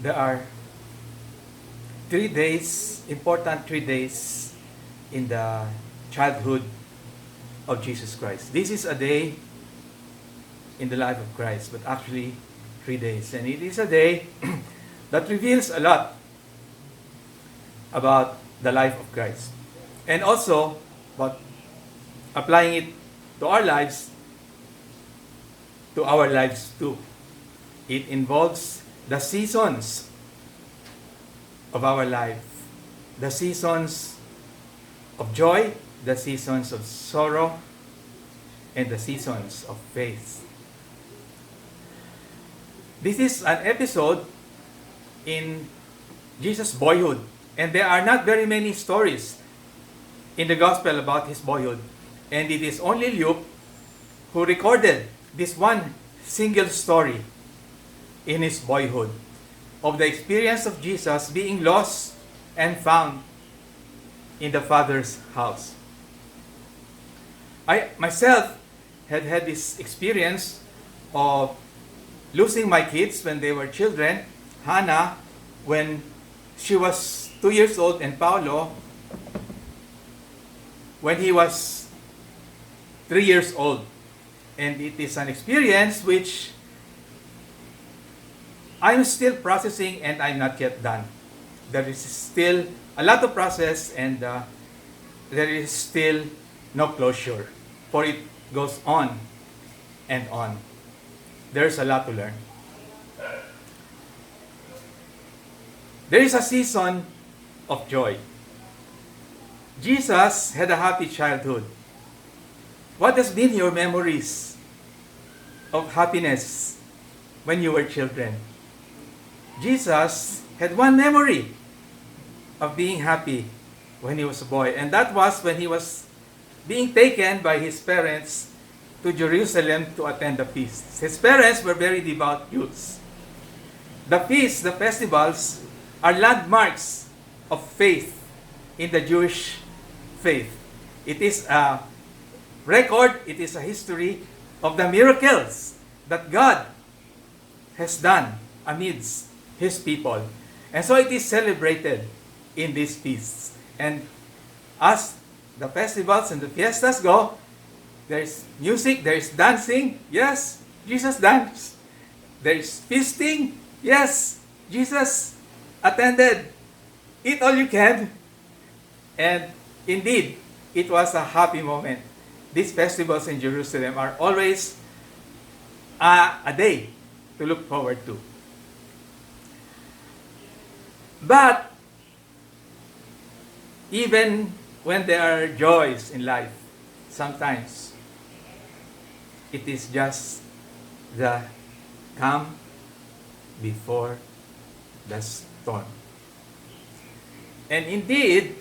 There are 3 days, important 3 days in the childhood of Jesus Christ. This is a day in the life of Christ, but actually 3 days. And it is a day that reveals a lot about the life of Christ. And also, about applying it to our lives too. It involves the seasons of our life, the seasons of joy, the seasons of sorrow, and the seasons of faith. This is an episode in Jesus' boyhood, and there are not very many stories in the gospel about his boyhood, and it is only Luke who recorded this one single story in his boyhood of the experience of Jesus being lost and found in the Father's house. I myself had this experience of losing my kids when they were children. Hannah, when she was 2 years old, and Paulo, when he was 3 years old. And it is an experience which I'm still processing and I'm not yet done. There is still a lot of process, and there is still no closure, for it goes on and on. There's a lot to learn. There is a season of joy. Jesus had a happy childhood. What has been your memories of happiness when you were children? Jesus had one memory of being happy when he was a boy, and that was when he was being taken by his parents to Jerusalem to attend the feasts. His parents were very devout Jews. The feasts, the festivals, are landmarks of faith in the Jewish faith. It is a record, it is a history of the miracles that God has done amidst His people. And so it is celebrated in these feasts. And as the festivals and the fiestas go, there is music, there is dancing. Yes, Jesus danced. There is feasting. Yes, Jesus attended. Eat all you can. And indeed, it was a happy moment. These festivals in Jerusalem are always a day to look forward to. But even when there are joys in life, sometimes it is just the calm before the storm. And indeed,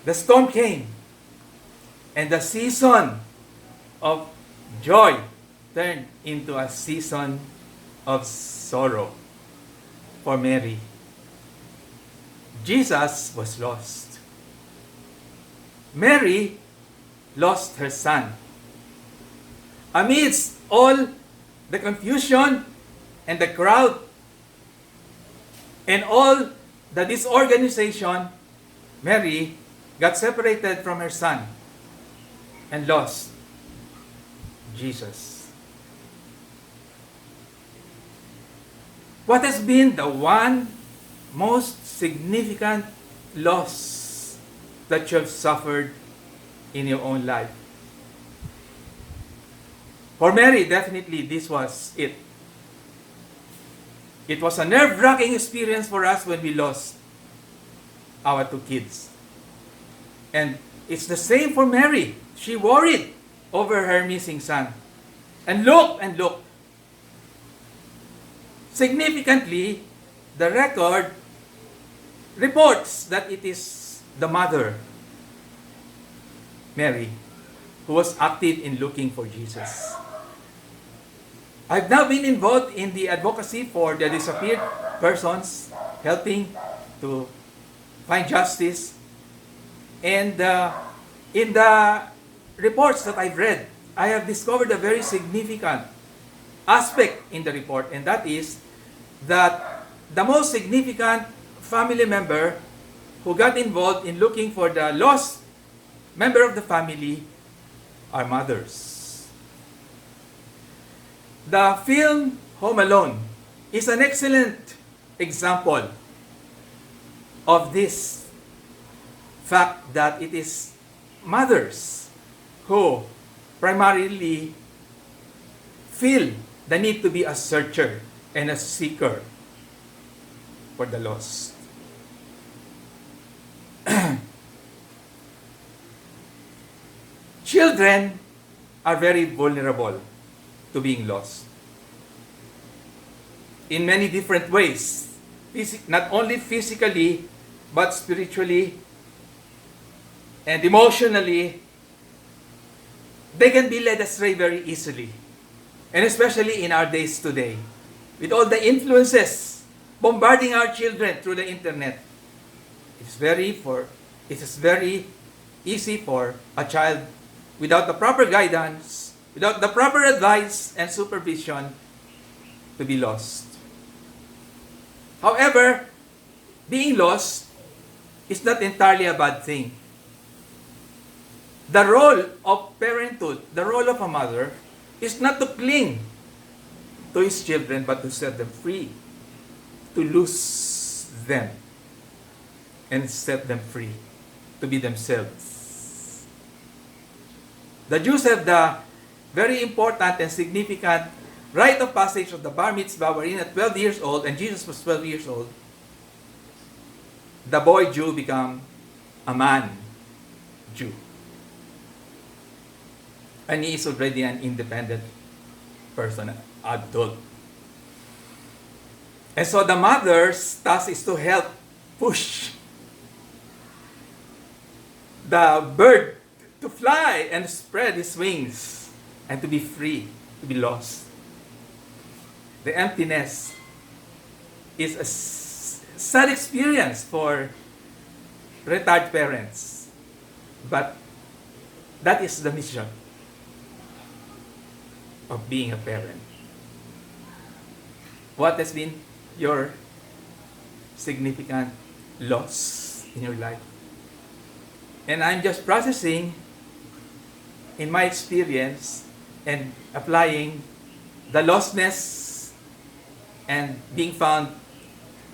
the storm came, and the season of joy turned into a season of sorrow for Mary. Jesus was lost. Mary lost her son. Amidst all the confusion and the crowd and all the disorganization, Mary got separated from her son and lost Jesus. What has been the one most significant loss that you have suffered in your own life? For Mary, definitely this was it. It was a nerve-wracking experience for us when we lost our 2 kids. And it's the same for Mary. She worried over her missing son. And look. Significantly, the record reports that it is the mother, Mary, who was active in looking for Jesus. I've now been involved in the advocacy for the disappeared persons, helping to find justice. And in the reports that I've read, I have discovered a very significant aspect in the report, and that is that the most significant family member who got involved in looking for the lost member of the family are mothers. The film Home Alone is an excellent example of this fact that it is mothers who primarily feel the need to be a searcher and a seeker for the lost. Children are very vulnerable to being lost in many different ways, not only physically, but spiritually and emotionally. They can be led astray very easily, and especially in our days today, with all the influences bombarding our children through the internet. It is very easy for a child, without the proper guidance, without the proper advice and supervision, to be lost. However, being lost is not entirely a bad thing. The role of parenthood, the role of a mother, is not to cling to his children, but to set them free, to loose them, and set them free to be themselves. The Jews have the very important and significant rite of passage of the bar mitzvah, wherein at 12 years old, and Jesus was 12 years old, the boy Jew became a man Jew. And he is already an independent person, an adult. And so the mother's task is to help push the bird to fly and spread his wings and to be free, to be lost. The emptiness is a sad experience for retired parents, but that is the mission of being a parent. What has been your significant loss in your life? And I'm just processing in my experience and applying the lostness and being found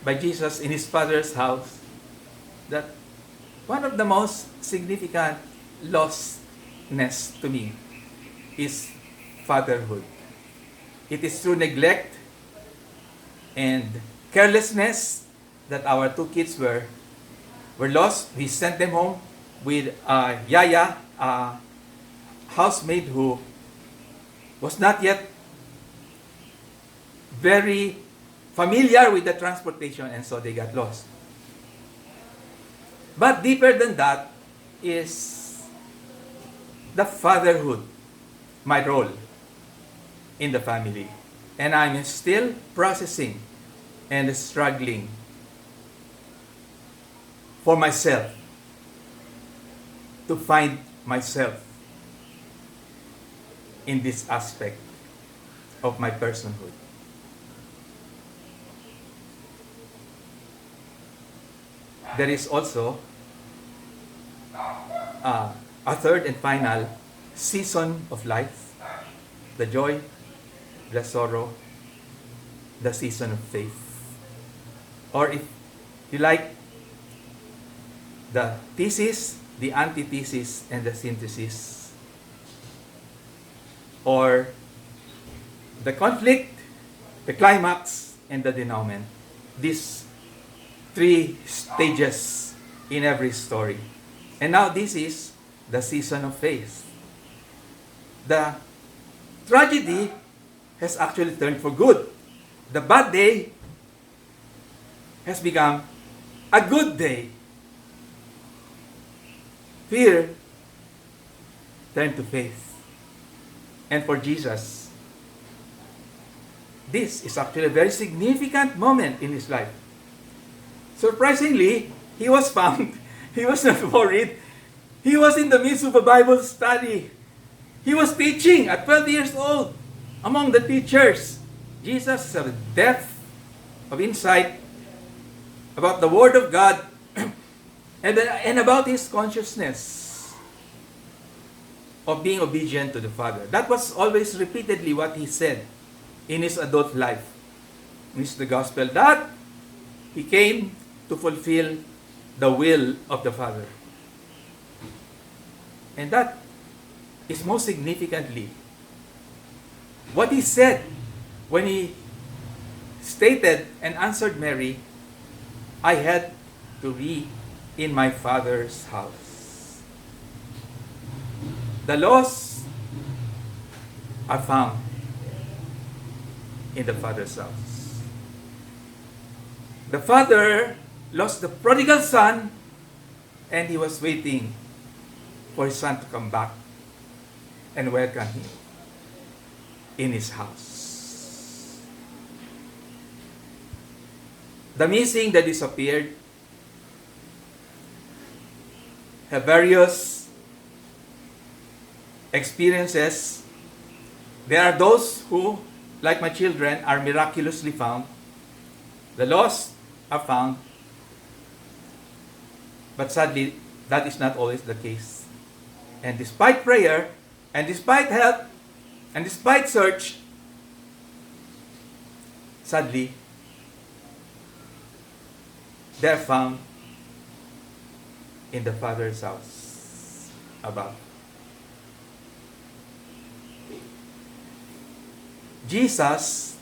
by Jesus in his Father's house, that one of the most significant lostness to me is fatherhood. It is through neglect and carelessness that our two kids were lost. We sent them home with Yaya, a housemaid who was not yet very familiar with the transportation, and so they got lost. But deeper than that is the fatherhood, my role in the family. And I'm still processing and struggling for myself, to find myself in this aspect of my personhood. There is also a third and final season of life: the joy, the sorrow, the season of faith. Or if you like, the thesis, the antithesis, and the synthesis. Or the conflict, the climax, and the denouement. These three stages in every story. And now this is the season of faith. The tragedy has actually turned for good. The bad day has become a good day. Fear turned to faith. And for Jesus, this is actually a very significant moment in his life. Surprisingly, he was found. He was not worried. He was in the midst of a Bible study. He was teaching at 12 years old among the teachers. Jesus is a deaf of insight about the Word of God and about his consciousness of being obedient to the Father. That was always repeatedly what he said in his adult life. This is the gospel, that he came to fulfill the will of the Father. And that is most significantly what he said when he stated and answered Mary, I had to be in my Father's house. The lost are found in the Father's house. The Father lost the prodigal son, and he was waiting for his son to come back and welcome him in his house. The missing, the disappeared, have various experiences. There are those who, like my children, are miraculously found. The lost are found. But sadly, that is not always the case. And despite prayer, and despite help, and despite search, sadly, they are found in the Father's house above. Jesus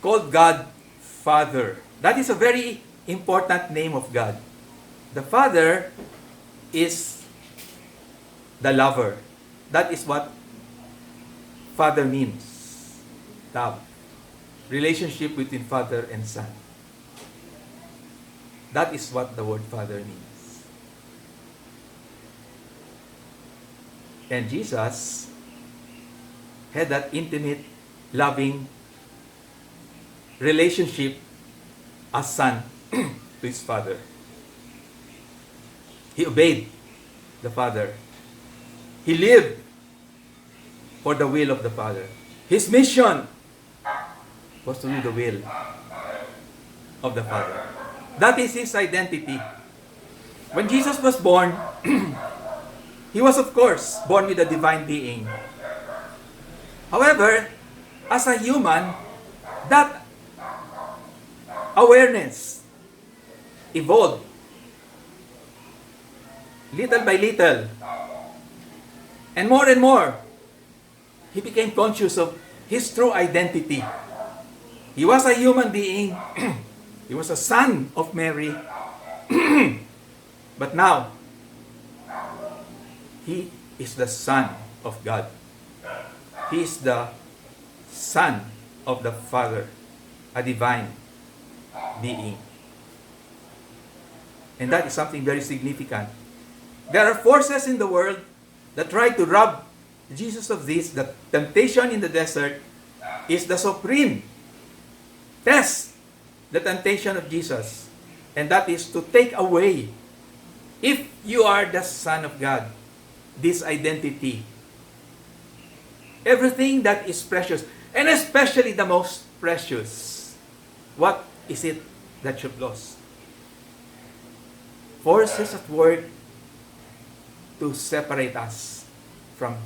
called God Father. That is a very important name of God. The Father is the lover. That is what Father means. Love. Relationship between Father and Son. That is what the word Father means. And Jesus had that intimate, loving relationship as Son to his Father. He obeyed the Father. He lived for the will of the Father. His mission was to do the will of the Father. That is his identity. When Jesus was born, he was, of course, born with a divine being. However, as a human, that awareness evolved little by little. And more, he became conscious of his true identity. He was a human being. He was a son of Mary. But now, he is the Son of God. He is the Son of the Father, a divine being. And that is something very significant. There are forces in the world that try to rob Jesus of this. The temptation in the desert is the supreme test, the temptation of Jesus. And that is to take away, if you are the Son of God, this identity. Everything that is precious, and especially the most precious, what is it that you've lost? Forces at work to separate us from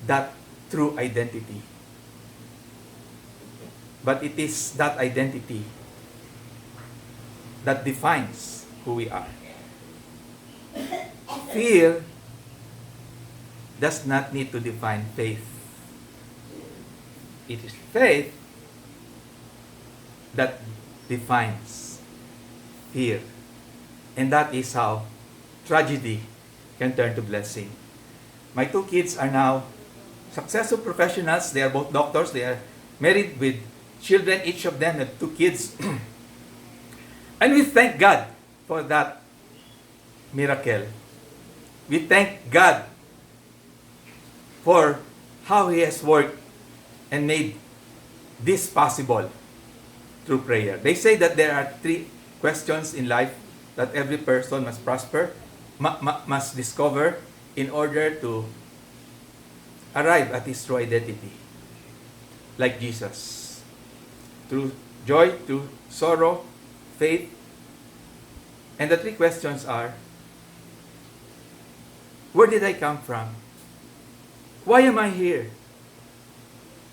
that true identity. But it is that identity that defines who we are. Fear does not need to define faith. It is faith that defines fear. And that is how tragedy can turn to blessing. My two kids are now successful professionals. They are both doctors. They are married with children. Each of them have 2 kids. And we thank God for that miracle. We thank God for how He has worked and made this possible through prayer. They say that there are 3 questions in life that every person must prosper, must discover in order to arrive at his true identity, like Jesus, through joy to sorrow, faith. And the three questions are, where did I come from? Why am I here?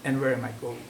And where am I going?